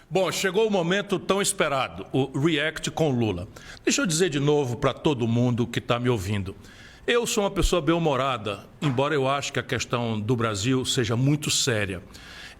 Bom, chegou o momento tão esperado, o React com Lula. Deixa eu dizer de novo para todo mundo que está me ouvindo. Eu sou uma pessoa bem-humorada, embora eu ache que a questão do Brasil seja muito séria.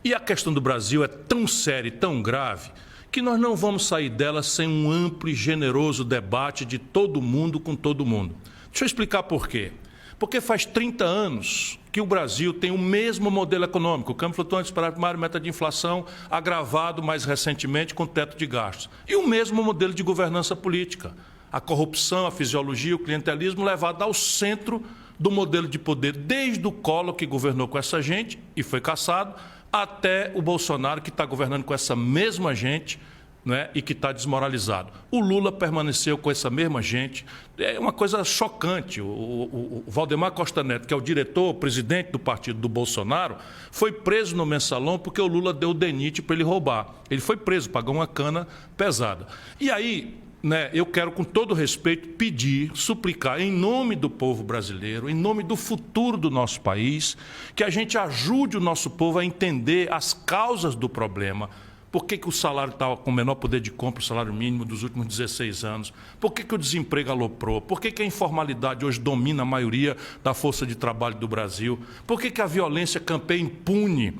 E a questão do Brasil é tão séria e tão grave que nós não vamos sair dela sem um amplo e generoso debate de todo mundo com todo mundo. Deixa eu explicar por quê. Porque faz 30 anos que o Brasil tem o mesmo modelo econômico, o câmbio flutuante disparado primário, meta de inflação, agravado mais recentemente com teto de gastos. E o mesmo modelo de governança política. A corrupção, a fisiologia, o clientelismo levado ao centro do modelo de poder, desde o Collor, que governou com essa gente e foi cassado, até o Bolsonaro, que está governando com essa mesma gente, né, e que está desmoralizado. O Lula permaneceu com essa mesma gente. É uma coisa chocante. O Valdemar Costa Neto, que é o diretor, o presidente do partido do Bolsonaro, foi preso no Mensalão porque o Lula deu o DENIT para ele roubar. Ele foi preso, pagou uma cana pesada. E aí, né, eu quero, com todo respeito, pedir, suplicar, em nome do povo brasileiro, em nome do futuro do nosso país, que a gente ajude o nosso povo a entender as causas do problema. Por que o salário está com o menor poder de compra, o salário mínimo dos últimos 16 anos? Por que o desemprego aloprou? Por que a informalidade hoje domina a maioria da força de trabalho do Brasil? Por que a violência campeia impune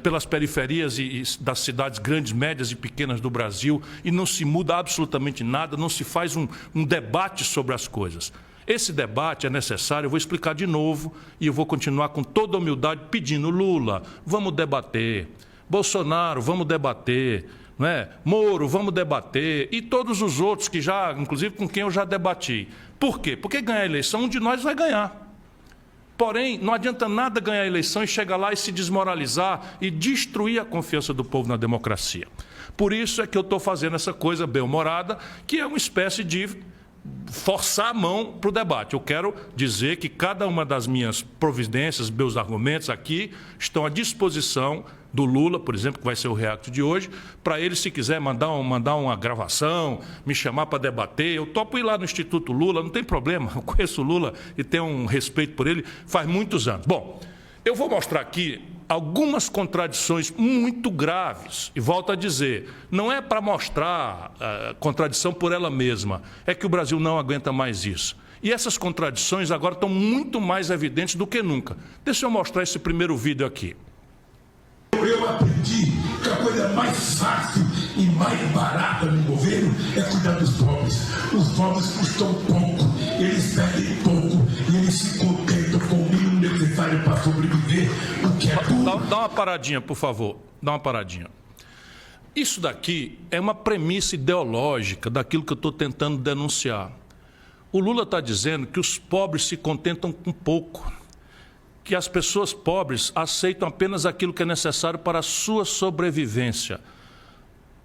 pelas periferias e das cidades grandes, médias e pequenas do Brasil e não se muda absolutamente nada, não se faz um debate sobre as coisas? Esse debate é necessário, eu vou explicar de novo e eu vou continuar com toda a humildade pedindo: Lula, vamos debater. Bolsonaro, vamos debater, não é? Moro, vamos debater, e todos os outros que já, inclusive com quem eu já debati. Por quê? Porque ganhar a eleição, um de nós vai ganhar. Porém, não adianta nada ganhar a eleição e chegar lá e se desmoralizar e destruir a confiança do povo na democracia. Por isso é que eu estou fazendo essa coisa bem-humorada, que é uma espécie de forçar a mão para o debate. Eu quero dizer que cada uma das minhas providências, meus argumentos aqui, estão à disposição do Lula, por exemplo, que vai ser o React de hoje, para ele, se quiser mandar uma gravação, me chamar para debater. Eu topo ir lá no Instituto Lula, não tem problema. Eu conheço o Lula e tenho um respeito por ele faz muitos anos. Bom, eu vou mostrar aqui algumas contradições muito graves. E volto a dizer, não é para mostrar contradição por ela mesma, é que o Brasil não aguenta mais isso. E essas contradições agora estão muito mais evidentes do que nunca. Deixa eu mostrar esse primeiro vídeo aqui. Eu aprendi que a coisa mais fácil e mais barata no governo é cuidar dos pobres. Os pobres custam pouco, eles pedem pouco e eles se contentam com o mínimo necessário para sobreviver, o que é tudo. Dá uma paradinha, por favor. Dá uma paradinha. Isso daqui é uma premissa ideológica daquilo que eu estou tentando denunciar. O Lula está dizendo que os pobres se contentam com pouco, que as pessoas pobres aceitam apenas aquilo que é necessário para a sua sobrevivência.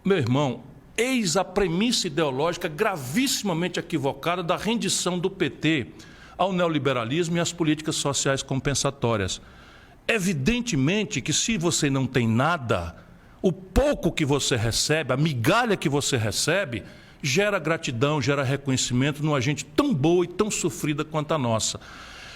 Meu irmão, eis a premissa ideológica gravissimamente equivocada da rendição do PT ao neoliberalismo e às políticas sociais compensatórias. Evidentemente que, se você não tem nada, o pouco que você recebe, a migalha que você recebe, gera gratidão, gera reconhecimento numa gente tão boa e tão sofrida quanto a nossa.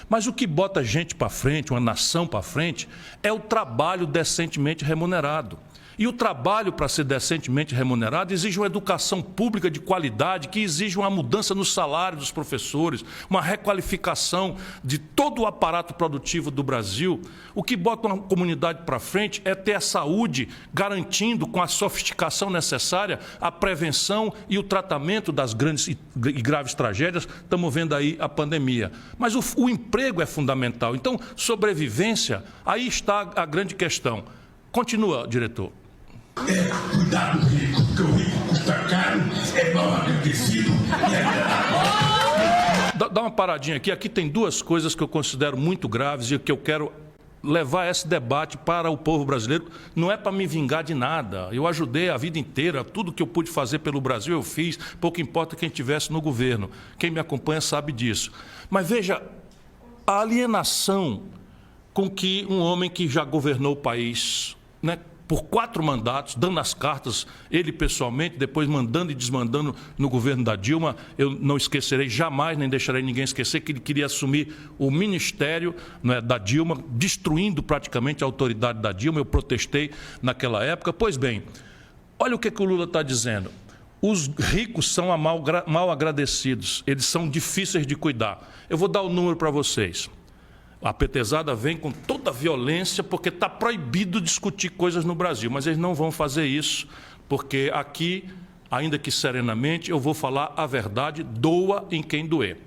Mas o que bota a gente para frente, uma nação para frente, é o trabalho decentemente remunerado. E o trabalho, para ser decentemente remunerado, exige uma educação pública de qualidade, que exige uma mudança no salário dos professores, uma requalificação de todo o aparato produtivo do Brasil. O que bota uma comunidade para frente é ter a saúde, garantindo, com a sofisticação necessária, a prevenção e o tratamento das grandes e graves tragédias. Estamos vendo aí a pandemia. Mas o emprego é fundamental. Então, sobrevivência, aí está a grande questão. Continua, diretor. É cuidar do rico, porque o rico custa caro, é mal agradecido e é... Dá uma paradinha aqui. Aqui tem duas coisas que eu considero muito graves e que eu quero levar esse debate para o povo brasileiro. Não é para me vingar de nada. Eu ajudei a vida inteira, tudo que eu pude fazer pelo Brasil eu fiz, pouco importa quem estivesse no governo. Quem me acompanha sabe disso. Mas veja, a alienação com que um homem que já governou o país, né, por 4 mandatos, dando as cartas, ele pessoalmente, depois mandando e desmandando no governo da Dilma. Eu não esquecerei jamais, nem deixarei ninguém esquecer que ele queria assumir o ministério, né, da Dilma, destruindo praticamente a autoridade da Dilma. Eu protestei naquela época. Pois bem, Olha o que o Lula está dizendo. Os ricos são mal agradecidos, eles são difíceis de cuidar. Eu vou dar o número para vocês. A petezada vem com toda a violência porque está proibido discutir coisas no Brasil, mas eles não vão fazer isso, porque aqui, ainda que serenamente, eu vou falar a verdade, doa em quem doer.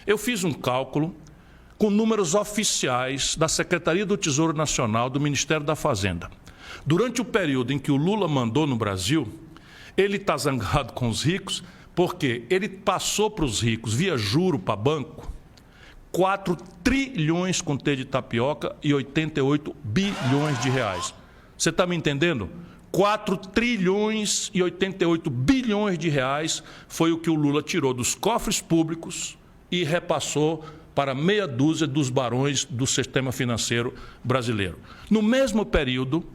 Eu fiz um cálculo com números oficiais da Secretaria do Tesouro Nacional, do Ministério da Fazenda. Durante o período em que o Lula mandou no Brasil, ele está zangado com os ricos porque ele passou para os ricos, via juro para banco, 4 trilhões com T de tapioca e 88 bilhões de reais. Você está me entendendo? 4 trilhões e 88 bilhões de reais foi o que o Lula tirou dos cofres públicos e repassou para meia dúzia dos barões do sistema financeiro brasileiro. No mesmo período,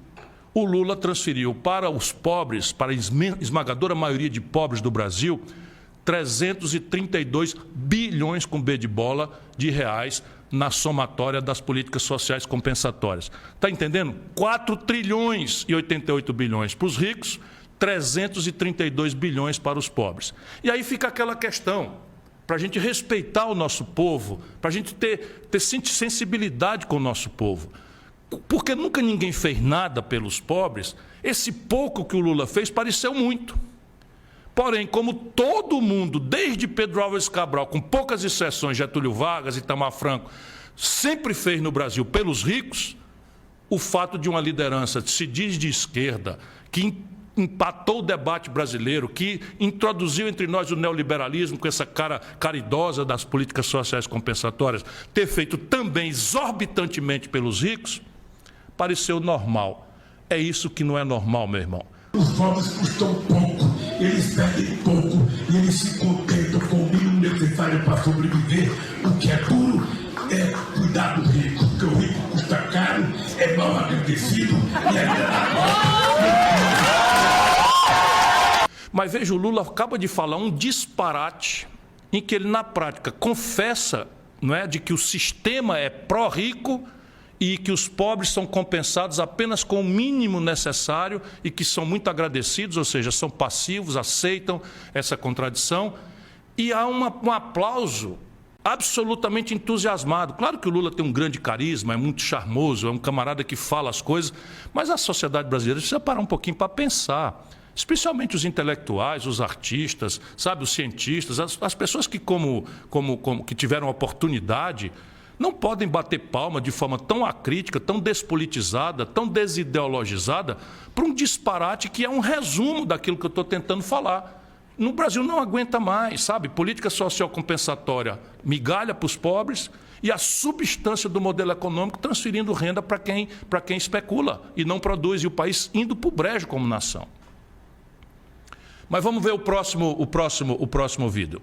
o Lula transferiu para os pobres, para a esmagadora maioria de pobres do Brasil, 332 bilhões com B de bola de reais na somatória das políticas sociais compensatórias. Está entendendo? 4 trilhões e 88 bilhões para os ricos, 332 bilhões para os pobres. E aí fica aquela questão, para a gente respeitar o nosso povo, para a gente ter sensibilidade com o nosso povo. Porque nunca ninguém fez nada pelos pobres, esse pouco que o Lula fez pareceu muito. Porém, como todo mundo, desde Pedro Álvares Cabral, com poucas exceções, Getúlio Vargas e Itamar Franco, sempre fez no Brasil pelos ricos, o fato de uma liderança que se diz de esquerda, que empatou o debate brasileiro, que introduziu entre nós o neoliberalismo com essa cara caridosa das políticas sociais compensatórias, ter feito também exorbitantemente pelos ricos, pareceu normal. É isso que não é normal, meu irmão. Os pobres custam pouco, eles pedem pouco e eles se contentam com o mínimo necessário para sobreviver. O que é duro é cuidar do rico, porque o rico custa caro, é mal agradecido e é... Mas veja, o Lula acaba de falar um disparate em que ele, na prática, confessa, não é, de que o sistema é pró-rico e que os pobres são compensados apenas com o mínimo necessário e que são muito agradecidos, ou seja, são passivos, aceitam essa contradição. E há um aplauso absolutamente entusiasmado. Claro que o Lula tem um grande carisma, é muito charmoso, é um camarada que fala as coisas, mas a sociedade brasileira precisa parar um pouquinho para pensar. Especialmente os intelectuais, os artistas, sabe, os cientistas, as pessoas que, que tiveram oportunidade, não podem bater palma de forma tão acrítica, tão despolitizada, tão desideologizada, para um disparate que é um resumo daquilo que eu estou tentando falar. No Brasil não aguenta mais, sabe? Política social compensatória, migalha para os pobres e a substância do modelo econômico transferindo renda para quem especula e não produz, e o país indo para o brejo como nação. Mas vamos ver o próximo vídeo.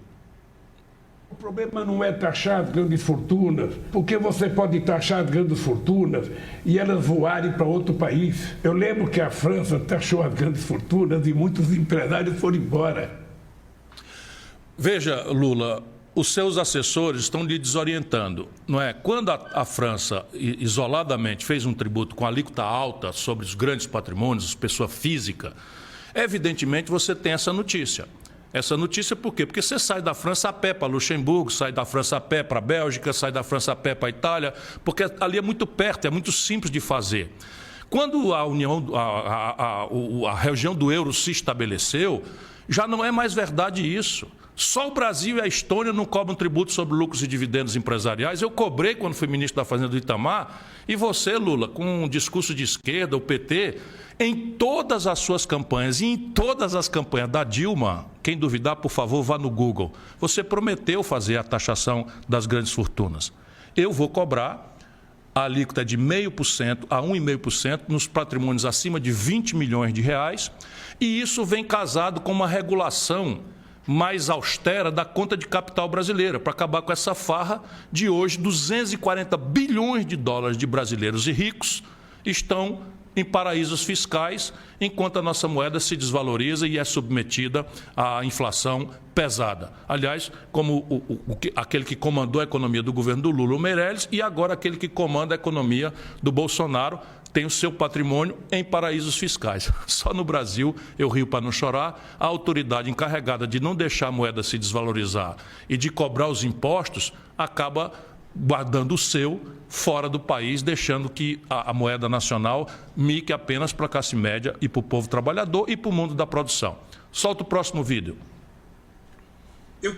O problema não é taxar as grandes fortunas, porque você pode taxar as grandes fortunas e elas voarem para outro país. Eu lembro que a França taxou as grandes fortunas e muitos empresários foram embora. Veja, Lula, os seus assessores estão lhe desorientando, não é? Quando a França, isoladamente, fez um tributo com alíquota alta sobre os grandes patrimônios, pessoa física, evidentemente você tem essa notícia. Essa notícia por quê? Porque você sai da França a pé para Luxemburgo, sai da França a pé para a Bélgica, sai da França a pé para a Itália, porque ali é muito perto, é muito simples de fazer. Quando a região do euro se estabeleceu, já não é mais verdade isso. Só o Brasil e a Estônia não cobram tributo sobre lucros e dividendos empresariais. Eu cobrei quando fui ministro da Fazenda do Itamar, e você, Lula, com um discurso de esquerda, o PT, em todas as suas campanhas e em todas as campanhas da Dilma, quem duvidar, por favor, vá no Google, você prometeu fazer a taxação das grandes fortunas. Eu vou cobrar a alíquota de 0,5% a 1,5% nos patrimônios acima de 20 milhões de reais, e isso vem casado com uma regulação mais austera da conta de capital brasileira, para acabar com essa farra de hoje, 240 bilhões de dólares de brasileiros e ricos estão em paraísos fiscais, enquanto a nossa moeda se desvaloriza e é submetida à inflação pesada. Aliás, como aquele que comandou a economia do governo do Lula, o Meirelles, e agora aquele que comanda a economia do Bolsonaro, tem o seu patrimônio em paraísos fiscais. Só no Brasil, eu rio para não chorar, a autoridade encarregada de não deixar a moeda se desvalorizar e de cobrar os impostos acaba guardando o seu fora do país, deixando que a moeda nacional mique apenas para a classe média e para o povo trabalhador e para o mundo da produção. Solta o próximo vídeo.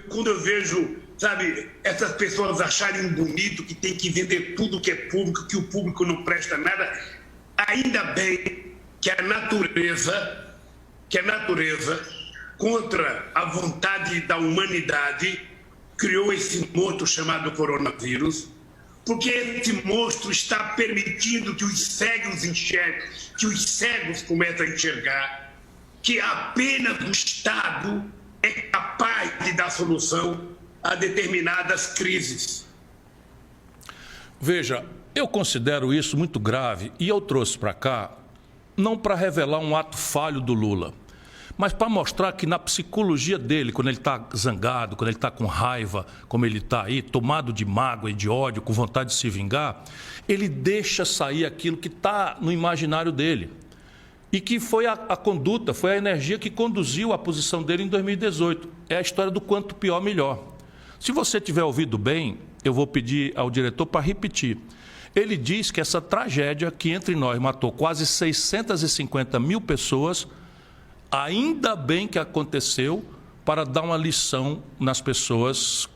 Quando eu vejo, sabe, essas pessoas acharem bonito que tem que vender tudo que é público, que o público não presta nada, ainda bem que a natureza, contra a vontade da humanidade, criou esse monstro chamado coronavírus, porque esse monstro está permitindo que os cegos enxerguem, que os cegos comecem a enxergar, que apenas o Estado é capaz de dar solução a determinadas crises. Veja, eu considero isso muito grave e eu trouxe para cá não para revelar um ato falho do Lula, mas para mostrar que na psicologia dele, quando ele está zangado, quando ele está com raiva, como ele está aí, tomado de mágoa e de ódio, com vontade de se vingar, ele deixa sair aquilo que está no imaginário dele. E que foi a conduta, foi a energia que conduziu a posição dele em 2018. É a história do quanto pior, melhor. Se você tiver ouvido bem, eu vou pedir ao diretor para repetir. Ele diz que essa tragédia que entre nós matou quase 650 mil pessoas, ainda bem que aconteceu para dar uma lição nas pessoas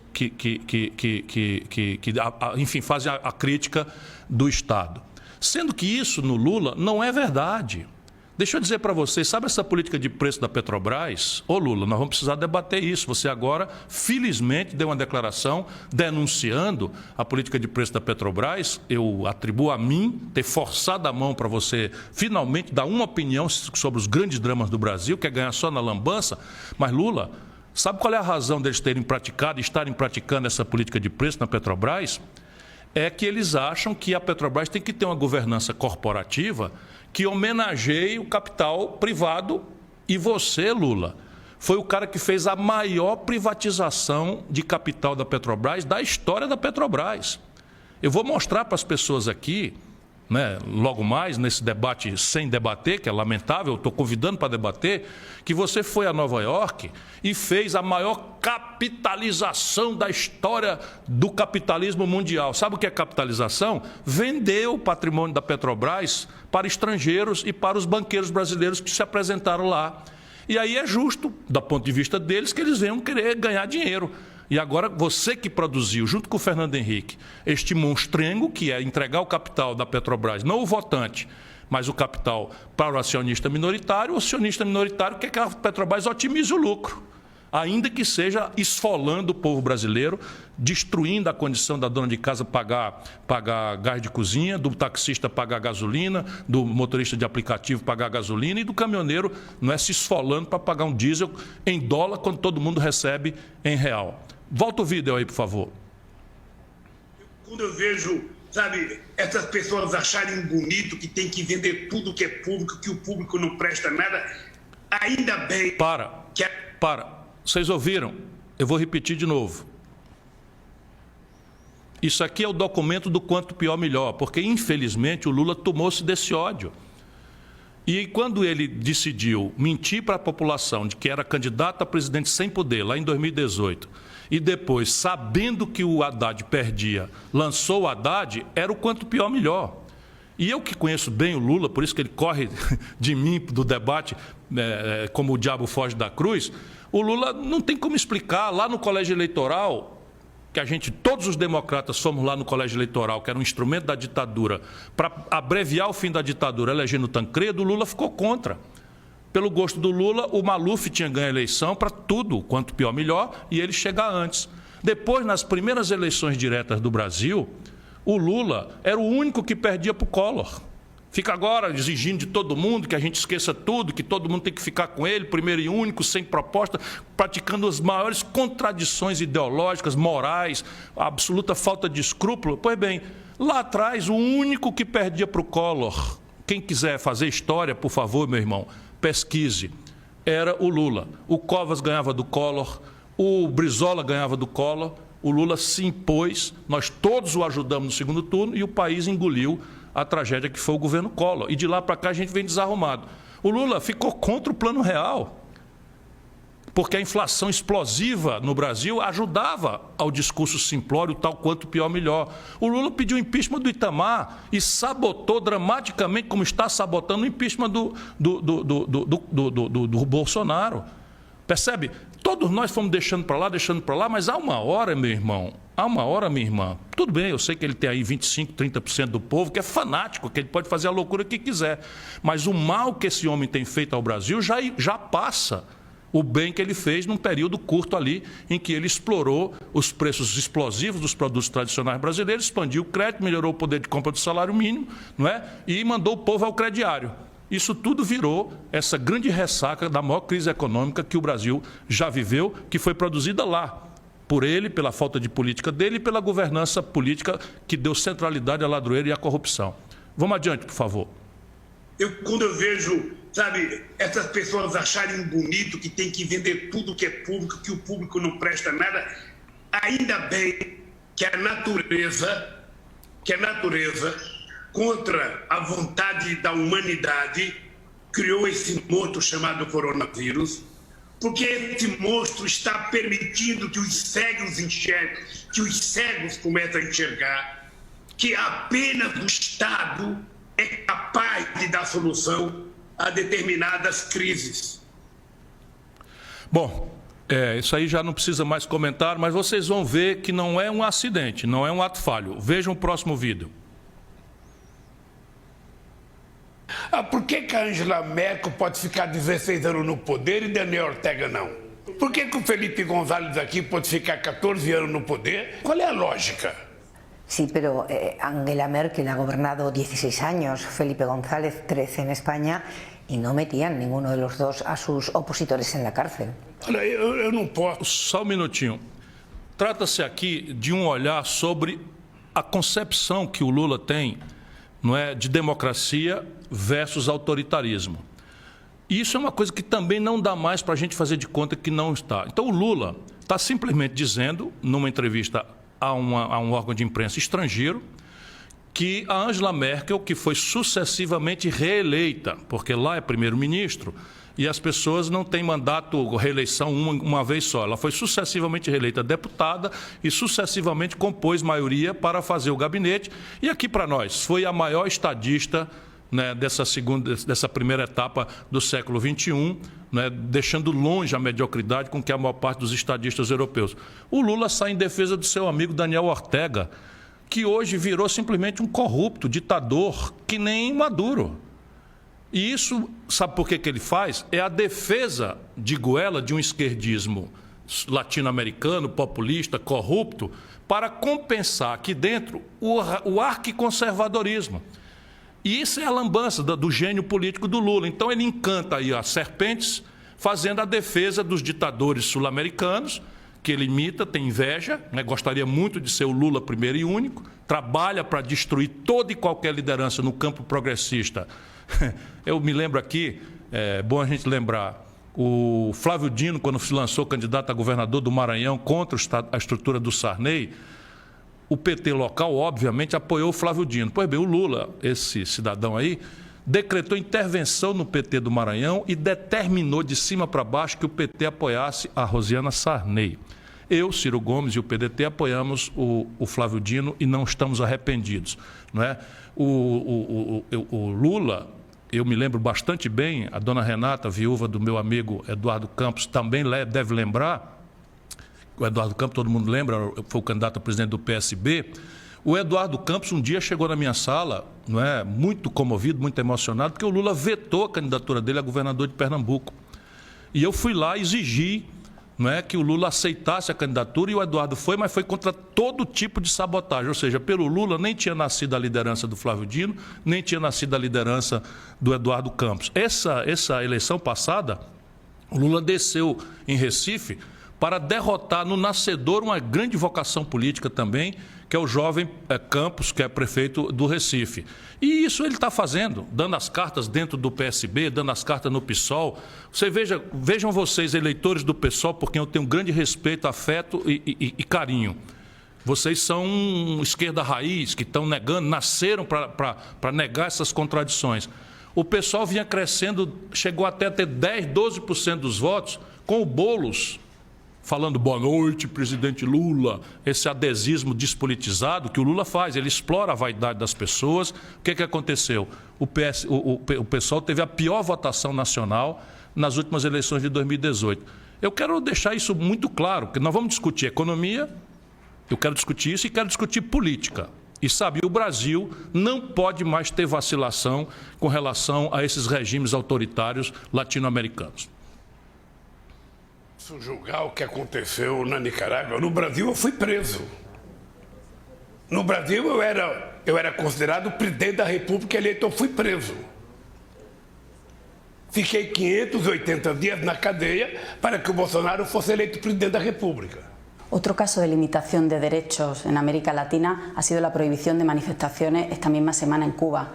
enfim, fazem a crítica do Estado. Sendo que isso no Lula não é verdade. Deixa eu dizer para vocês, sabe essa política de preço da Petrobras? Ô Lula, nós vamos precisar debater isso. Você agora, felizmente, deu uma declaração denunciando a política de preço da Petrobras. Eu atribuo a mim ter forçado a mão para você finalmente dar uma opinião sobre os grandes dramas do Brasil, que é ganhar só na lambança. Mas Lula, sabe qual é a razão deles terem praticado e estarem praticando essa política de preço na Petrobras? É que eles acham que a Petrobras tem que ter uma governança corporativa que homenageie o capital privado. E você, Lula, foi o cara que fez a maior privatização de capital da Petrobras da história da Petrobras. Eu vou mostrar para as pessoas aqui, né, logo mais, nesse debate sem debater, que é lamentável, estou convidando para debater, que você foi a Nova York e fez a maior capitalização da história do capitalismo mundial. Sabe o que é capitalização? Vendeu o patrimônio da Petrobras para estrangeiros e para os banqueiros brasileiros que se apresentaram lá. E aí é justo, do ponto de vista deles, que eles venham querer ganhar dinheiro. E agora você que produziu, junto com o Fernando Henrique, este monstrengo, que é entregar o capital da Petrobras, não o votante, mas o capital para o acionista minoritário, o acionista minoritário quer que a Petrobras otimize o lucro, ainda que seja esfolando o povo brasileiro, destruindo a condição da dona de casa pagar gás de cozinha, do taxista pagar gasolina, do motorista de aplicativo pagar gasolina e do caminhoneiro não é se esfolando para pagar um diesel em dólar quando todo mundo recebe em real. Volta o vídeo aí, por favor. Quando eu vejo, sabe, essas pessoas acharem bonito que tem que vender tudo que é público, que o público não presta nada, ainda bem... Para. Vocês ouviram? Eu vou repetir de novo. Isso aqui é o documento do quanto pior, melhor, porque, infelizmente, o Lula tomou-se desse ódio. E quando ele decidiu mentir para a população de que era candidato a presidente sem poder, lá em 2018, e depois, sabendo que o Haddad perdia, lançou o Haddad, era o quanto pior, melhor. E eu que conheço bem o Lula, por isso que ele corre de mim, do debate, como o diabo foge da cruz, o Lula não tem como explicar. Lá no colégio eleitoral, que todos os democratas fomos lá no colégio eleitoral, que era um instrumento da ditadura, para abreviar o fim da ditadura, elegendo o Tancredo, o Lula ficou contra. Pelo gosto do Lula, o Maluf tinha ganho a eleição para tudo, quanto pior, melhor, e ele chegar antes. Depois, nas primeiras eleições diretas do Brasil, o Lula era o único que perdia para o Collor. Fica agora exigindo de todo mundo que a gente esqueça tudo, que todo mundo tem que ficar com ele, primeiro e único, sem proposta, praticando as maiores contradições ideológicas, morais, a absoluta falta de escrúpulo. Pois bem, lá atrás, o único que perdia para o Collor, quem quiser fazer história, por favor, meu irmão, pesquise, era o Lula. O Covas ganhava do Collor, o Brizola ganhava do Collor, o Lula se impôs, nós todos o ajudamos no segundo turno e o país engoliu a tragédia que foi o governo Collor. E de lá para cá a gente vem desarrumado. O Lula ficou contra o Plano Real, porque a inflação explosiva no Brasil ajudava ao discurso simplório, tal quanto pior, melhor. O Lula pediu o impeachment do Itamar e sabotou dramaticamente, como está sabotando o impeachment do Bolsonaro. Percebe? Todos nós fomos deixando para lá, mas há uma hora, meu irmão, minha irmã, tudo bem, eu sei que ele tem aí 25%, 30% do povo que é fanático, que ele pode fazer a loucura que quiser, mas o mal que esse homem tem feito ao Brasil já passa o bem que ele fez num período curto ali, em que ele explorou os preços explosivos dos produtos tradicionais brasileiros, expandiu o crédito, melhorou o poder de compra do salário mínimo, não é? E mandou o povo ao crediário. Isso tudo virou essa grande ressaca da maior crise econômica que o Brasil já viveu, que foi produzida lá, por ele, pela falta de política dele e pela governança política que deu centralidade à ladroeira e à corrupção. Vamos adiante, por favor. Quando eu vejo, sabe, essas pessoas acharem bonito que tem que vender tudo que é público, que o público não presta nada, ainda bem que a natureza, contra a vontade da humanidade, criou esse monstro chamado coronavírus, porque esse monstro está permitindo que os cegos enxerguem, que os cegos comecem a enxergar, que apenas o Estado é capaz de dar solução a determinadas crises. Bom, isso aí já não precisa mais comentar, mas vocês vão ver que não é um acidente, não é um ato falho. Vejam o próximo vídeo. Por que a Angela Merkel pode ficar 16 anos no poder e Daniel Ortega não? Por que o Felipe González aqui pode ficar 14 anos no poder? Qual é a lógica? Sí, pero Angela Merkel ha gobernado 16 años, Felipe González 13 en España y no metían ninguno de los dos a sus opositores en la cárcel. Olha, eu não posso. Só um minutinho. Trata-se aqui de um olhar sobre a concepção que o Lula tem, não é, de democracia versus autoritarismo. E isso é uma coisa que também não dá mais para a gente fazer de conta que não está. Então o Lula está simplesmente dizendo, numa entrevista a um órgão de imprensa estrangeiro, que a Angela Merkel, que foi sucessivamente reeleita, porque lá é primeiro-ministro, e as pessoas não têm mandato, reeleição uma vez só. Ela foi sucessivamente reeleita deputada e sucessivamente compôs maioria para fazer o gabinete. E aqui para nós, foi a maior estadista, né, dessa primeira etapa do século XXI, né, deixando longe a mediocridade com que a maior parte dos estadistas europeus. O Lula sai em defesa do seu amigo Daniel Ortega, que hoje virou simplesmente um corrupto, ditador, que nem Maduro. E isso, sabe por que ele faz? É a defesa, digo ela, de um esquerdismo latino-americano, populista, corrupto, para compensar aqui dentro o arquiconservadorismo. E isso é a lambança do gênio político do Lula. Então ele encanta aí as serpentes, fazendo a defesa dos ditadores sul-americanos, que ele imita, tem inveja, né? Gostaria muito de ser o Lula primeiro e único, trabalha para destruir toda e qualquer liderança no campo progressista. Eu me lembro aqui, é bom a gente lembrar, o Flávio Dino, quando se lançou candidato a governador do Maranhão contra a estrutura do Sarney, o PT local, obviamente, apoiou o Flávio Dino. Pois bem, o Lula, esse cidadão aí, decretou intervenção no PT do Maranhão e determinou de cima para baixo que o PT apoiasse a Rosiana Sarney. Eu, Ciro Gomes e o PDT apoiamos o Flávio Dino e não estamos arrependidos, não é? O Lula, eu me lembro bastante bem, a dona Renata, viúva do meu amigo Eduardo Campos, também deve lembrar, o Eduardo Campos, todo mundo lembra, foi o candidato a presidente do PSB. O Eduardo Campos um dia chegou na minha sala, não é, muito comovido, muito emocionado, porque o Lula vetou a candidatura dele a governador de Pernambuco. E eu fui lá exigir, não é, que o Lula aceitasse a candidatura, e o Eduardo foi, mas foi contra todo tipo de sabotagem. Ou seja, pelo Lula nem tinha nascido a liderança do Flávio Dino, nem tinha nascido a liderança do Eduardo Campos. Essa eleição passada, o Lula desceu em Recife para derrotar no nascedor uma grande vocação política também, que é o jovem Campos, que é prefeito do Recife. E isso ele está fazendo, dando as cartas dentro do PSB, dando as cartas no PSOL. Vejam vocês, eleitores do PSOL, por quem eu tenho grande respeito, afeto e carinho. Vocês são esquerda raiz, que estão negando, nasceram para negar essas contradições. O pessoal vinha crescendo, chegou até a ter 10%, 12% dos votos, com o Boulos falando boa noite, presidente Lula, esse adesismo despolitizado que o Lula faz, ele explora a vaidade das pessoas. O que aconteceu? O pessoal teve a pior votação nacional nas últimas eleições de 2018. Eu quero deixar isso muito claro, porque nós vamos discutir economia, eu quero discutir isso e quero discutir política. E sabe, o Brasil não pode mais ter vacilação com relação a esses regimes autoritários latino-americanos. Se julgar o que aconteceu na Nicarágua, no Brasil eu fui preso. No Brasil eu era considerado presidente da República eleito, eu fui preso. Fiquei 580 dias na cadeia para que o Bolsonaro fosse eleito presidente da República. Otro caso de limitación de derechos en América Latina ha sido la prohibición de manifestaciones esta misma semana en Cuba.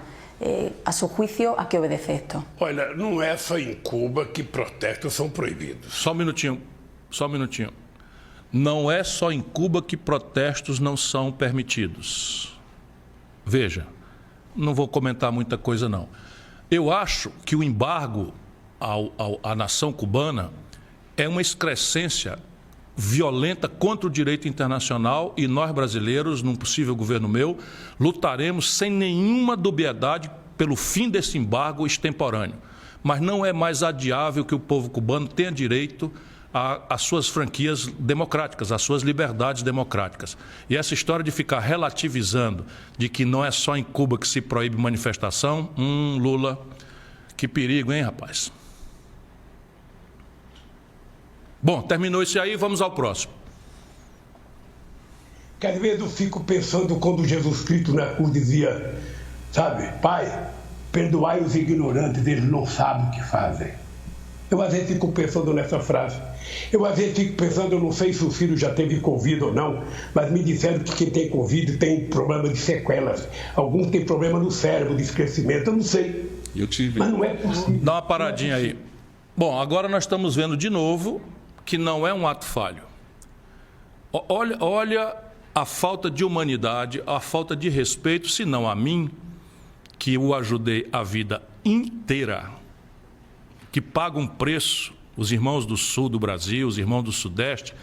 A su juicio, ¿a qué obedece esto? Olha, não é só em Cuba que protestos são proibidos. Só um minutinho. Não é só em Cuba que protestos não são permitidos. Veja, não vou comentar muita coisa não. Eu acho que o embargo à nação cubana é uma excrescência violenta contra o direito internacional e nós brasileiros, num possível governo meu, lutaremos sem nenhuma dubiedade pelo fim desse embargo extemporâneo. Mas não é mais adiável que o povo cubano tenha direito às suas franquias democráticas, às suas liberdades democráticas. E essa história de ficar relativizando de que não é só em Cuba que se proíbe manifestação, Lula, que perigo, hein, rapaz? Bom, terminou isso aí, vamos ao próximo. Que às vezes eu fico pensando quando Jesus Cristo na cruz dizia, sabe, Pai, perdoai os ignorantes, eles não sabem o que fazem. Eu às vezes fico pensando nessa frase. Eu às vezes fico pensando, eu não sei se o filho já teve Covid ou não, mas me disseram que quem tem Covid tem problema de sequelas. Alguns têm problema no cérebro, de esquecimento, eu não sei. Eu tive. Mas não é possível. Dá uma paradinha aí. Bom, agora nós estamos vendo de novo que não é um ato falho. Olha a falta de humanidade, a falta de respeito, se não a mim, que o ajudei a vida inteira, que paga um preço, os irmãos do sul do Brasil, os irmãos do sudeste,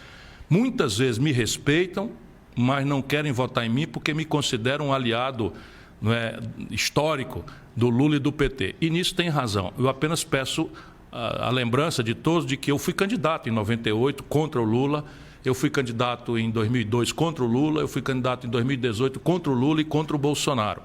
muitas vezes me respeitam, mas não querem votar em mim porque me consideram um aliado, não é, histórico do Lula e do PT. E nisso tem razão. Eu apenas peço a lembrança de todos de que eu fui candidato em 98 contra o Lula, eu fui candidato em 2002 contra o Lula, eu fui candidato em 2018 contra o Lula e contra o Bolsonaro.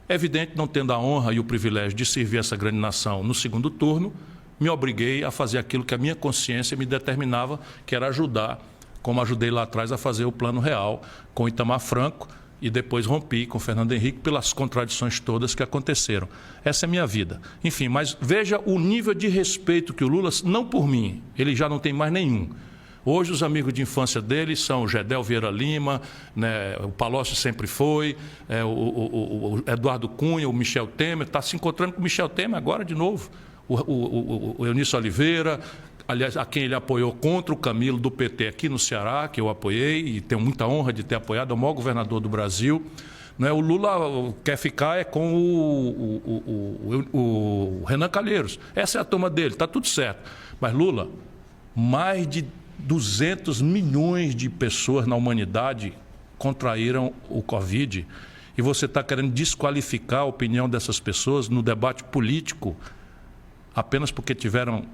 É evidente, não tendo a honra e o privilégio de servir essa grande nação no segundo turno, me obriguei a fazer aquilo que a minha consciência me determinava, que era ajudar, como ajudei lá atrás a fazer o Plano Real com Itamar Franco, e depois rompi com Fernando Henrique pelas contradições todas que aconteceram. Essa é a minha vida. Enfim, mas veja o nível de respeito que o Lula, não por mim, ele já não tem mais nenhum. Hoje os amigos de infância dele são o Gedel Vieira Lima, né, o Palocci sempre foi, o Eduardo Cunha, o Michel Temer, está se encontrando com o Michel Temer agora de novo, o Eunício Oliveira, aliás, a quem ele apoiou contra o Camilo do PT aqui no Ceará, que eu apoiei e tenho muita honra de ter apoiado, é o maior governador do Brasil. O Lula quer ficar com o Renan Calheiros. Essa é a turma dele, está tudo certo. Mas Lula, mais de 200 milhões de pessoas na humanidade contraíram o Covid e você está querendo desqualificar a opinião dessas pessoas no debate político apenas porque tiveram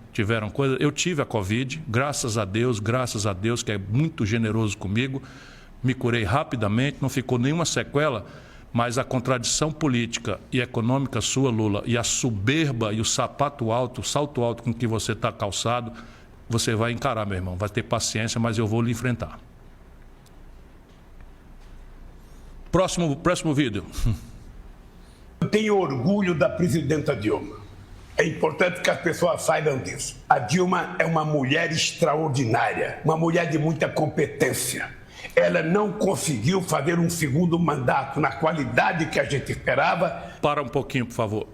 coisa. Eu tive a Covid, graças a Deus, que é muito generoso comigo, me curei rapidamente, não ficou nenhuma sequela, mas a contradição política e econômica sua, Lula, e a soberba e o sapato alto, o salto alto com que você está calçado, você vai encarar, meu irmão, vai ter paciência, mas eu vou lhe enfrentar. Próximo vídeo. Eu tenho orgulho da presidenta Dilma. É importante que as pessoas saibam disso. A Dilma é uma mulher extraordinária, uma mulher de muita competência. Ela não conseguiu fazer um segundo mandato na qualidade que a gente esperava. Para um pouquinho, por favor.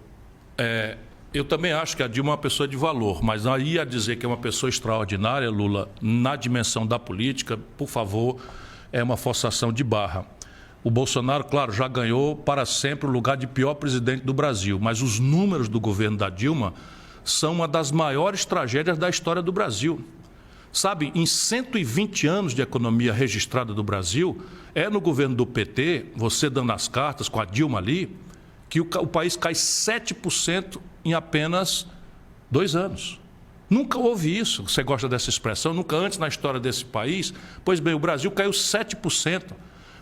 Eu também acho que a Dilma é uma pessoa de valor, mas aí a dizer que é uma pessoa extraordinária, Lula, na dimensão da política, por favor, é uma forçação de barra. O Bolsonaro, claro, já ganhou para sempre o lugar de pior presidente do Brasil, mas os números do governo da Dilma são uma das maiores tragédias da história do Brasil. Sabe, em 120 anos de economia registrada do Brasil, é no governo do PT, você dando as cartas com a Dilma ali, que o país cai 7% em apenas 2 anos. Nunca houve isso, você gosta dessa expressão, nunca antes na história desse país. Pois bem, o Brasil caiu 7%.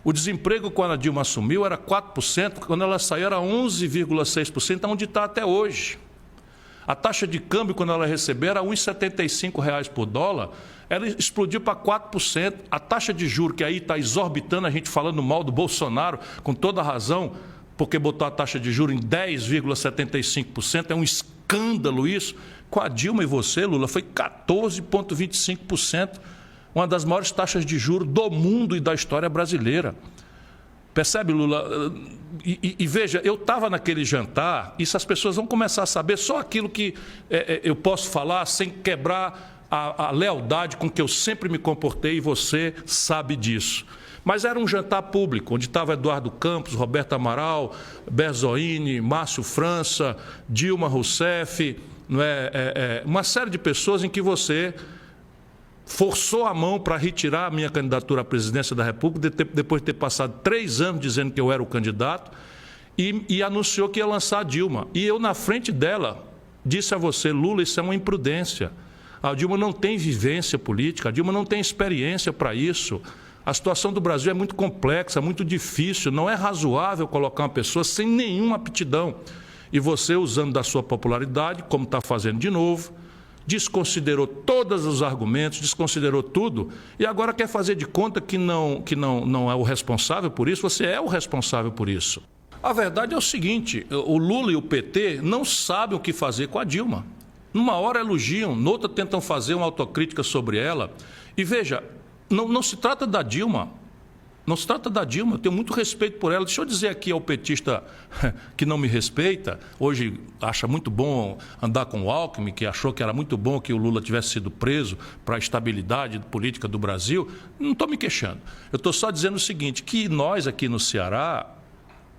O desemprego, quando a Dilma assumiu, era 4%, quando ela saiu era 11,6%, onde está até hoje. A taxa de câmbio, quando ela recebeu, era R$ 1,75 por dólar, ela explodiu para 4%. A taxa de juros, que aí está exorbitando, a gente falando mal do Bolsonaro, com toda a razão, porque botou a taxa de juros em 10,75%, é um escândalo isso. Com a Dilma e você, Lula, foi 14,25%, uma das maiores taxas de juros do mundo e da história brasileira. Percebe, Lula? E veja, eu estava naquele jantar, e se as pessoas vão começar a saber só aquilo que eu posso falar sem quebrar a lealdade com que eu sempre me comportei, e você sabe disso. Mas era um jantar público, onde estava Eduardo Campos, Roberto Amaral, Berzoini, Márcio França, Dilma Rousseff, uma série de pessoas em que você forçou a mão para retirar a minha candidatura à presidência da República, depois de ter passado 3 anos dizendo que eu era o candidato, e anunciou que ia lançar a Dilma. E eu, na frente dela, disse a você, Lula, isso é uma imprudência. A Dilma não tem vivência política, a Dilma não tem experiência para isso. A situação do Brasil é muito complexa, muito difícil, não é razoável colocar uma pessoa sem nenhuma aptidão. E você, usando da sua popularidade, como está fazendo de novo, desconsiderou todos os argumentos, desconsiderou tudo, e agora quer fazer de conta que não é o responsável por isso. Você é o responsável por isso. A verdade é o seguinte, o Lula e o PT não sabem o que fazer com a Dilma. Numa hora elogiam, noutra tentam fazer uma autocrítica sobre ela. E veja, não se trata da Dilma. Não se trata da Dilma, eu tenho muito respeito por ela. Deixa eu dizer aqui ao petista que não me respeita, hoje acha muito bom andar com o Alckmin, que achou que era muito bom que o Lula tivesse sido preso para a estabilidade política do Brasil. Não estou me queixando. Eu estou só dizendo o seguinte, que nós aqui no Ceará,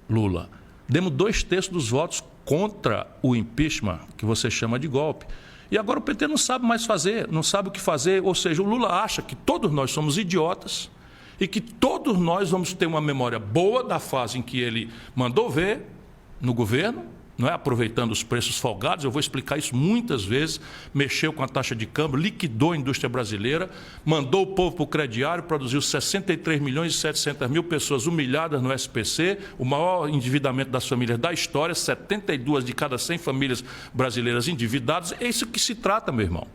Lula, demos 2/3 dos votos contra o impeachment, que você chama de golpe. E agora o PT não sabe mais fazer, não sabe o que fazer. Ou seja, o Lula acha que todos nós somos idiotas, e que todos nós vamos ter uma memória boa da fase em que ele mandou ver no governo, não é? Aproveitando os preços folgados, eu vou explicar isso muitas vezes, mexeu com a taxa de câmbio, liquidou a indústria brasileira, mandou o povo para o crediário, produziu 63.700.000 pessoas humilhadas no SPC, o maior endividamento das famílias da história, 72 de cada 100 famílias brasileiras endividadas. É isso que se trata, meu irmão.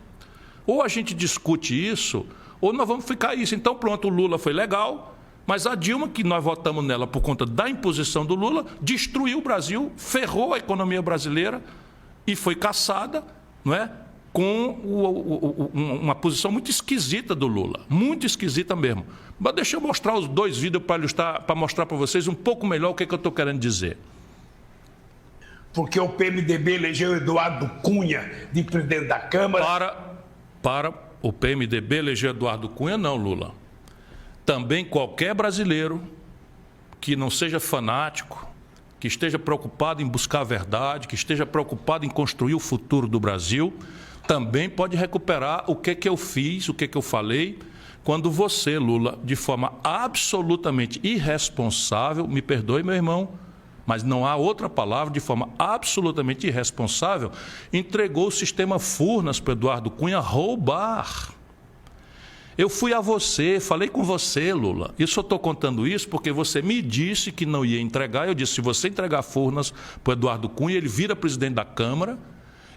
Ou a gente discute isso, ou nós vamos ficar isso. Então, pronto, o Lula foi legal, mas a Dilma, que nós votamos nela por conta da imposição do Lula, destruiu o Brasil, ferrou a economia brasileira e foi caçada, não é? Com uma posição muito esquisita do Lula, muito esquisita mesmo. Mas deixa eu mostrar os 2 vídeos para mostrar para vocês um pouco melhor o que eu estou querendo dizer. Porque o PMDB elegeu Eduardo Cunha de presidente da Câmara. Para o PMDB eleger Eduardo Cunha, não, Lula. Também qualquer brasileiro que não seja fanático, que esteja preocupado em buscar a verdade, que esteja preocupado em construir o futuro do Brasil, também pode recuperar o que eu fiz, o que eu falei, quando você, Lula, de forma absolutamente irresponsável, me perdoe, meu irmão, mas não há outra palavra, de forma absolutamente irresponsável, entregou o sistema Furnas para Eduardo Cunha roubar. Eu fui a você, falei com você, Lula. Eu só estou contando isso porque você me disse que não ia entregar. Eu disse, se você entregar Furnas para Eduardo Cunha, ele vira presidente da Câmara.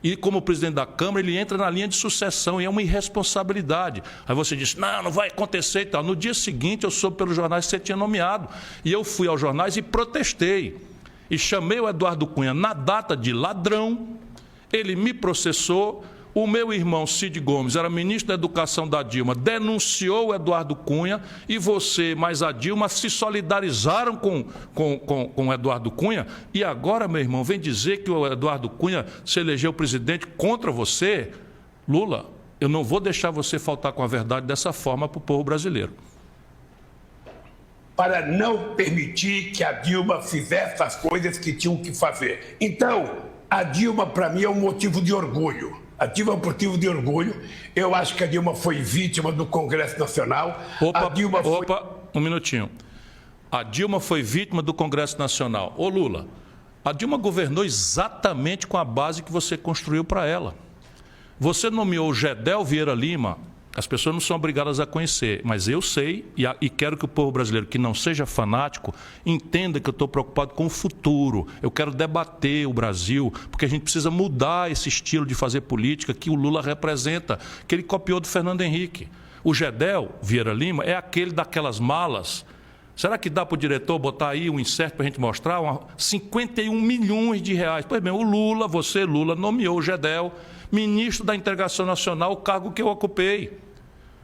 E como presidente da Câmara, ele entra na linha de sucessão e é uma irresponsabilidade. Aí você disse, não vai acontecer e tal. No dia seguinte, eu soube pelos jornais que você tinha nomeado. E eu fui aos jornais e protestei. E chamei o Eduardo Cunha na data de ladrão, ele me processou, o meu irmão Cid Gomes era ministro da Educação da Dilma, denunciou o Eduardo Cunha e você, mais a Dilma, se solidarizaram com o Eduardo Cunha e agora, meu irmão, vem dizer que o Eduardo Cunha se elegeu presidente contra você? Lula, eu não vou deixar você faltar com a verdade dessa forma para o povo brasileiro. para não permitir que a Dilma fizesse as coisas que tinham que fazer. Então, a Dilma, para mim, é um motivo de orgulho. A Dilma é um motivo de orgulho. Eu acho que a Dilma foi vítima do Congresso Nacional. Um minutinho. A Dilma foi vítima do Congresso Nacional. Ô Lula, a Dilma governou exatamente com a base que você construiu para ela. Você nomeou o Gedel Vieira Lima. As pessoas não são obrigadas a conhecer, mas eu sei e quero que o povo brasileiro, que não seja fanático, entenda que eu estou preocupado com o futuro. Eu quero debater o Brasil, porque a gente precisa mudar esse estilo de fazer política que o Lula representa, que ele copiou do Fernando Henrique. O Gedel Vieira Lima é aquele daquelas malas. Será que dá para o diretor botar aí um insert para a gente mostrar? 51 milhões de reais. Pois bem, o Lula, você, Lula, nomeou o Gedel ministro da Integração Nacional, o cargo que eu ocupei.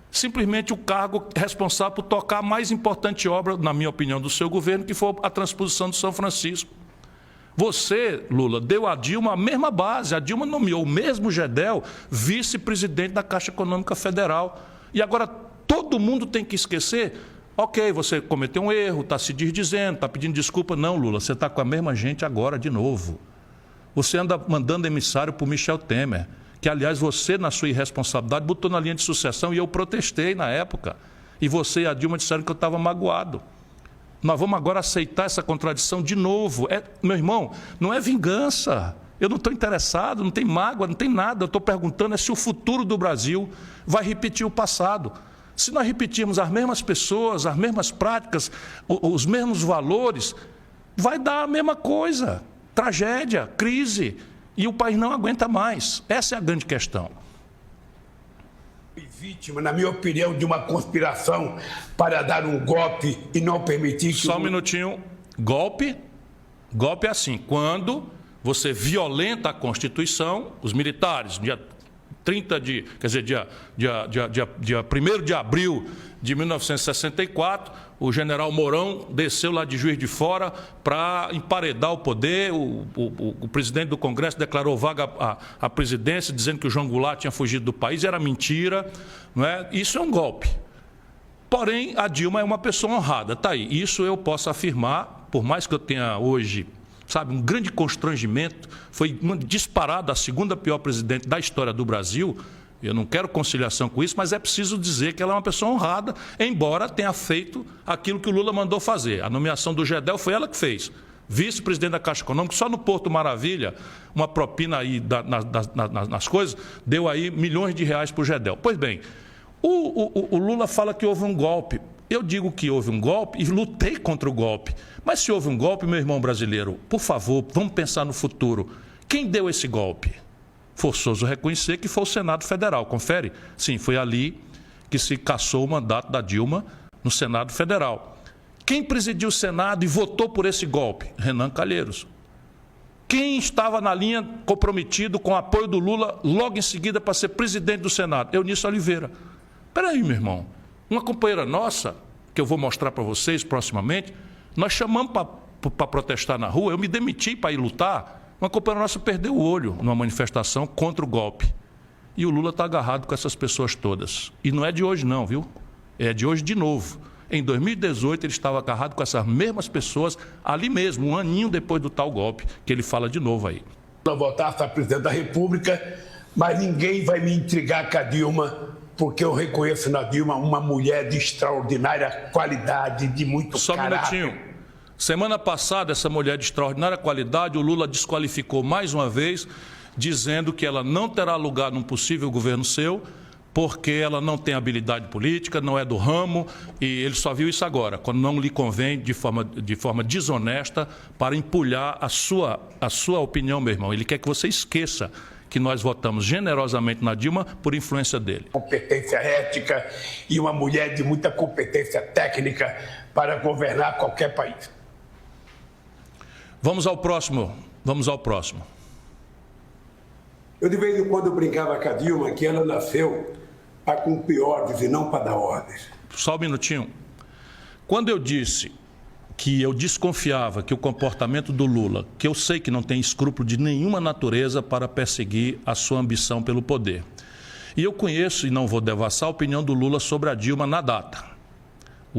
Simplesmente o cargo responsável por tocar a mais importante obra, na minha opinião, do seu governo, que foi a transposição de São Francisco. Você, Lula, deu à Dilma a mesma base. A Dilma nomeou o mesmo Gedel vice-presidente da Caixa Econômica Federal. E agora todo mundo tem que esquecer. Ok, você cometeu um erro, está se desdizendo, está pedindo desculpa. Não, Lula, você está com a mesma gente agora de novo. Você anda mandando emissário para o Michel Temer, que, aliás, você, na sua irresponsabilidade, botou na linha de sucessão e eu protestei na época. E você e a Dilma disseram que eu estava magoado. Nós vamos agora aceitar essa contradição de novo. Meu irmão, não é vingança. Eu não estou interessado, não tem mágoa, não tem nada. Eu estou perguntando se o futuro do Brasil vai repetir o passado. Se nós repetirmos as mesmas pessoas, as mesmas práticas, os mesmos valores, vai dar a mesma coisa. Tragédia, crise, e o país não aguenta mais. Essa é a grande questão. Vítima, na minha opinião, de uma conspiração para dar um golpe e não permitir que... Só um minutinho. Golpe é assim, quando você violenta a Constituição, os militares, dia 1º de abril de 1964, o general Mourão desceu lá de Juiz de Fora para emparedar o poder. O presidente do Congresso declarou vaga à presidência, dizendo que o João Goulart tinha fugido do país. Era mentira, não é? Isso é um golpe. Porém, a Dilma é uma pessoa honrada. Está aí. Isso eu posso afirmar, por mais que eu tenha hoje, sabe, um grande constrangimento. Foi disparada a segunda pior presidente da história do Brasil. Eu não quero conciliação com isso, mas é preciso dizer que ela é uma pessoa honrada, embora tenha feito aquilo que o Lula mandou fazer. A nomeação do Gedel foi ela que fez. Vice-presidente da Caixa Econômica, só no Porto Maravilha, uma propina aí nas coisas, deu aí milhões de reais para o Gedel. Pois bem, o Lula fala que houve um golpe. Eu digo que houve um golpe e lutei contra o golpe. Mas se houve um golpe, meu irmão brasileiro, por favor, vamos pensar no futuro. Quem deu esse golpe? Forçoso reconhecer que foi o Senado Federal. Confere? Sim, foi ali que se cassou o mandato da Dilma no Senado Federal. Quem presidiu o Senado e votou por esse golpe? Renan Calheiros. Quem estava na linha comprometido com o apoio do Lula logo em seguida para ser presidente do Senado? Eunice Oliveira. Espera aí, meu irmão. Uma companheira nossa, que eu vou mostrar para vocês proximamente, nós chamamos para protestar na rua, eu me demiti para ir lutar. Uma companheira nossa perdeu o olho numa manifestação contra o golpe. E o Lula está agarrado com essas pessoas todas. E não é de hoje não, viu? É de hoje de novo. Em 2018 ele estava agarrado com essas mesmas pessoas ali mesmo, um aninho depois do tal golpe, que ele fala de novo aí. Eu voltasse a presidente da República, mas ninguém vai me intrigar com a Dilma, porque eu reconheço na Dilma uma mulher de extraordinária qualidade, de muito Só caráter. Só um minutinho. Semana passada, essa mulher de extraordinária qualidade, o Lula desqualificou mais uma vez, dizendo que ela não terá lugar num possível governo seu, porque ela não tem habilidade política, não é do ramo, e ele só viu isso agora, quando não lhe convém, de forma desonesta, para empulhar a sua opinião, meu irmão. Ele quer que você esqueça que nós votamos generosamente na Dilma por influência dele. Competência ética e uma mulher de muita competência técnica para governar qualquer país. Vamos ao próximo. Eu de vez em quando brincava com a Dilma que ela nasceu para cumprir ordens e não para dar ordens. Só um minutinho. Quando eu disse que eu desconfiava que o comportamento do Lula, que eu sei que não tem escrúpulo de nenhuma natureza para perseguir a sua ambição pelo poder. E eu conheço, e não vou devassar, a opinião do Lula sobre a Dilma na data.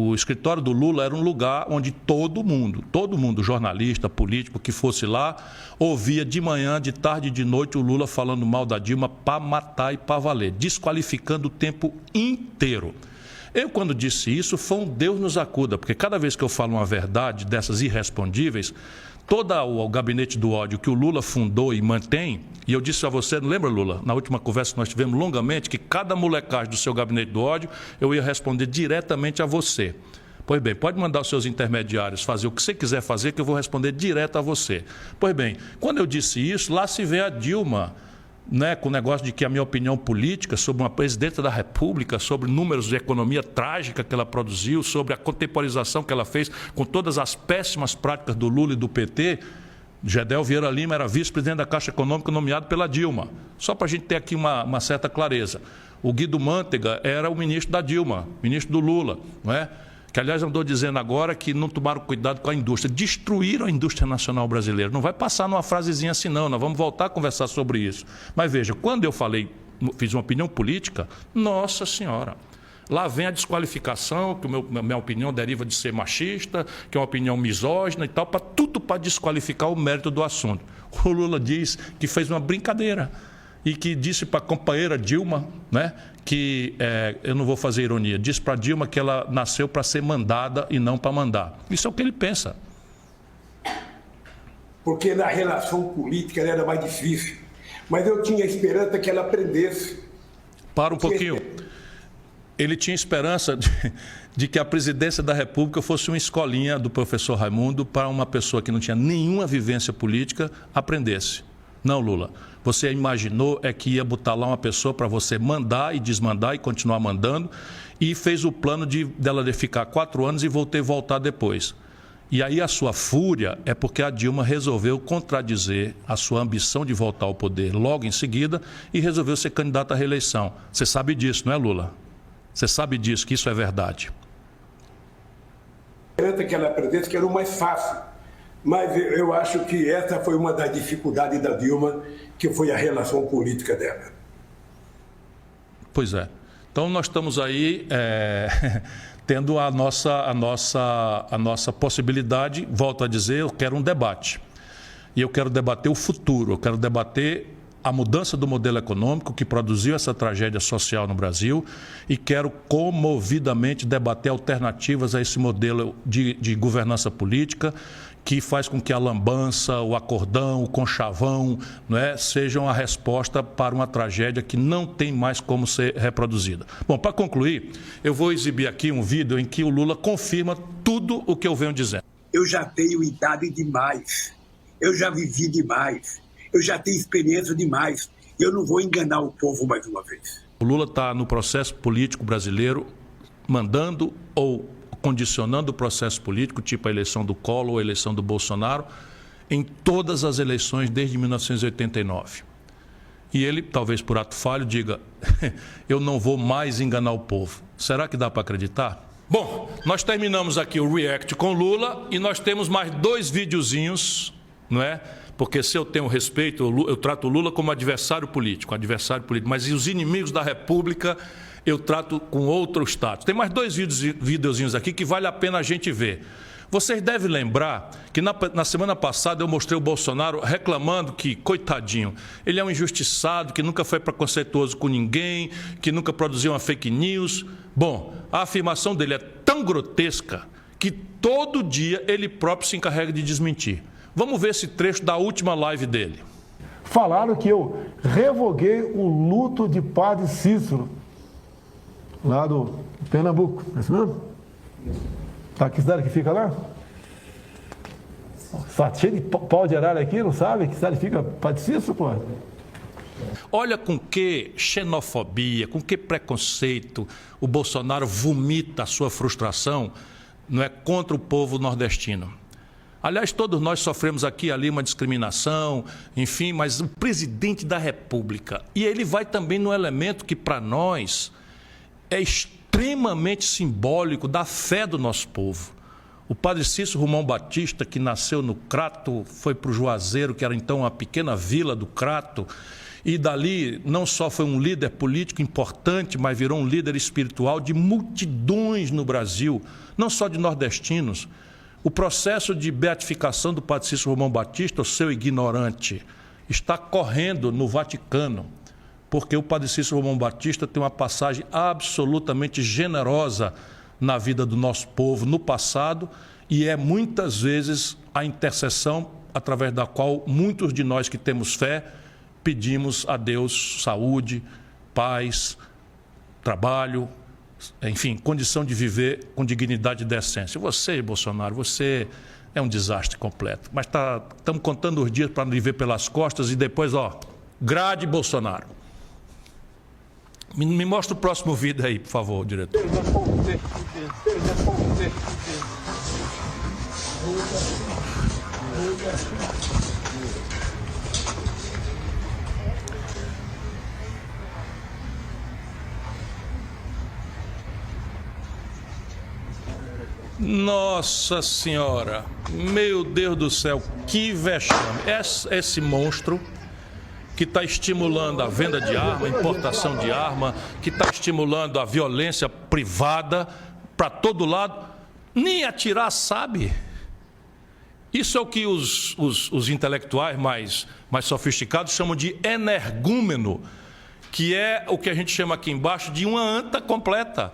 O escritório do Lula era um lugar onde todo mundo, jornalista, político, que fosse lá, ouvia de manhã, de tarde e de noite o Lula falando mal da Dilma para matar e para valer, desqualificando o tempo inteiro. Eu, quando disse isso, foi um Deus nos acuda, porque cada vez que eu falo uma verdade dessas irrespondíveis, todo o gabinete do ódio que o Lula fundou e mantém, e eu disse a você, não lembra, Lula, na última conversa que nós tivemos longamente, que cada molecagem do seu gabinete do ódio, eu ia responder diretamente a você. Pois bem, pode mandar os seus intermediários fazer o que você quiser fazer, que eu vou responder direto a você. Pois bem, quando eu disse isso, lá se vê a Dilma, né, com o negócio de que a minha opinião política sobre uma presidenta da República, sobre números de economia trágica que ela produziu, sobre a contemporização que ela fez com todas as péssimas práticas do Lula e do PT. Gedel Vieira Lima era vice-presidente da Caixa Econômica nomeado pela Dilma. Só para a gente ter aqui uma certa clareza. O Guido Mantega era o ministro da Dilma, ministro do Lula, não é? Que, aliás, eu estou dizendo agora que não tomaram cuidado com a indústria. Destruíram a indústria nacional brasileira. Não vai passar numa frasezinha assim, não. Nós vamos voltar a conversar sobre isso. Mas veja, quando eu fiz uma opinião política, nossa senhora, lá vem a desqualificação, que minha opinião deriva de ser machista, que é uma opinião misógina e tal, tudo para desqualificar o mérito do assunto. O Lula diz que fez uma brincadeira e que disse para a companheira Dilma, né, que, eu não vou fazer ironia, disse para a Dilma que ela nasceu para ser mandada e não para mandar. Isso é o que ele pensa. Porque na relação política ela era mais difícil. Mas eu tinha esperança que ela aprendesse. Para um pouquinho. Ele tinha esperança de que a presidência da República fosse uma escolinha do professor Raimundo para uma pessoa que não tinha nenhuma vivência política aprendesse. Não, Lula. Você imaginou que ia botar lá uma pessoa para você mandar e desmandar e continuar mandando, e fez o plano dela ficar 4 anos e voltar depois. E aí a sua fúria é porque a Dilma resolveu contradizer a sua ambição de voltar ao poder logo em seguida e resolveu ser candidata à reeleição. Você sabe disso, não é, Lula? Você sabe disso, que isso é verdade. Que ela aprendesse que era o mais fácil. Mas eu acho que essa foi uma das dificuldades da Dilma, que foi a relação política dela. Pois é. Então nós estamos aí tendo a nossa possibilidade, volto a dizer, eu quero um debate. E eu quero debater o futuro, eu quero debater a mudança do modelo econômico que produziu essa tragédia social no Brasil e quero comovidamente debater alternativas a esse modelo de governança política que faz com que a lambança, o acordão, o conchavão, não é, sejam a resposta para uma tragédia que não tem mais como ser reproduzida. Bom, para concluir, eu vou exibir aqui um vídeo em que o Lula confirma tudo o que eu venho dizendo. Eu já tenho idade demais, eu já vivi demais, eu já tenho experiência demais, eu não vou enganar o povo mais uma vez. O Lula está no processo político brasileiro mandando ou condicionando o processo político, tipo a eleição do Collor ou a eleição do Bolsonaro, em todas as eleições desde 1989. E ele, talvez por ato falho, diga, eu não vou mais enganar o povo. Será que dá para acreditar? Bom, nós terminamos aqui o React com Lula e nós temos mais 2 videozinhos, não é? Porque se eu tenho respeito, eu trato o Lula como adversário político, mas e os inimigos da República eu trato com outro status. Tem mais 2 videozinhos aqui que vale a pena a gente ver. Vocês devem lembrar que na semana passada eu mostrei o Bolsonaro reclamando que, coitadinho, ele é um injustiçado, que nunca foi preconceituoso com ninguém, que nunca produziu uma fake news. Bom, a afirmação dele é tão grotesca que todo dia ele próprio se encarrega de desmentir. Vamos ver esse trecho da última live dele. Falaram que eu revoguei o luto de Padre Cícero, lá do Pernambuco. É isso mesmo? Tá, que cidade que fica lá? Está cheio de pau de arara aqui, não sabe? Que cidade fica Padre Cícero, pô? Olha com que xenofobia, com que preconceito o Bolsonaro vomita a sua frustração, não é, contra o povo nordestino. Aliás, todos nós sofremos aqui e ali uma discriminação, enfim, mas o presidente da República, e ele vai também no elemento que para nós é extremamente simbólico da fé do nosso povo. O padre Cícero Romão Batista, que nasceu no Crato, foi para o Juazeiro, que era então uma pequena vila do Crato, E dali não só foi um líder político importante, mas virou um líder espiritual de multidões no Brasil, não só de nordestinos. O processo de beatificação do padre Cícero Romão Batista, o seu ignorante, está correndo no Vaticano, porque o padre Cícero Romão Batista tem uma passagem absolutamente generosa na vida do nosso povo no passado e é muitas vezes a intercessão através da qual muitos de nós que temos fé pedimos a Deus saúde, paz, trabalho, enfim, condição de viver com dignidade e decência. Você, Bolsonaro, você é um desastre completo. Mas estamos contando os dias para não viver pelas costas e depois, grade Bolsonaro. Me mostra o próximo vídeo aí, por favor, diretor. Nossa Senhora, meu Deus do céu, que vexame. Esse monstro que está estimulando a venda de arma, a importação de arma, que está estimulando a violência privada para todo lado, nem atirar sabe. Isso é o que os intelectuais mais sofisticados chamam de energúmeno, que é o que a gente chama aqui embaixo de uma anta completa.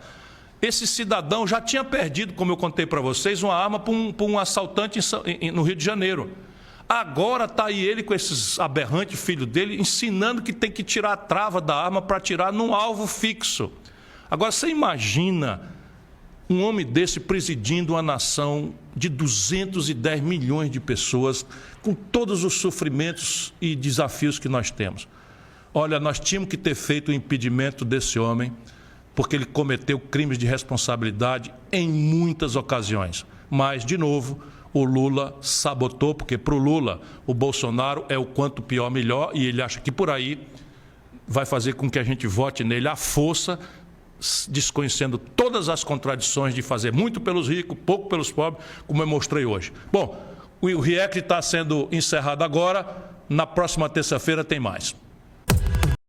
Esse cidadão já tinha perdido, como eu contei para vocês, uma arma para um assaltante no Rio de Janeiro. Agora está aí ele com esses aberrantes filhos dele, ensinando que tem que tirar a trava da arma para atirar num alvo fixo. Agora, você imagina um homem desse presidindo uma nação de 210 milhões de pessoas, com todos os sofrimentos e desafios que nós temos. Olha, nós tínhamos que ter feito o impedimento desse homem, porque ele cometeu crimes de responsabilidade em muitas ocasiões. Mas, de novo, o Lula sabotou, porque para o Lula o Bolsonaro é o quanto pior melhor, e ele acha que por aí vai fazer com que a gente vote nele à força, desconhecendo todas as contradições de fazer muito pelos ricos, pouco pelos pobres, como eu mostrei hoje. Bom, o REACT está sendo encerrado agora, na próxima terça-feira tem mais.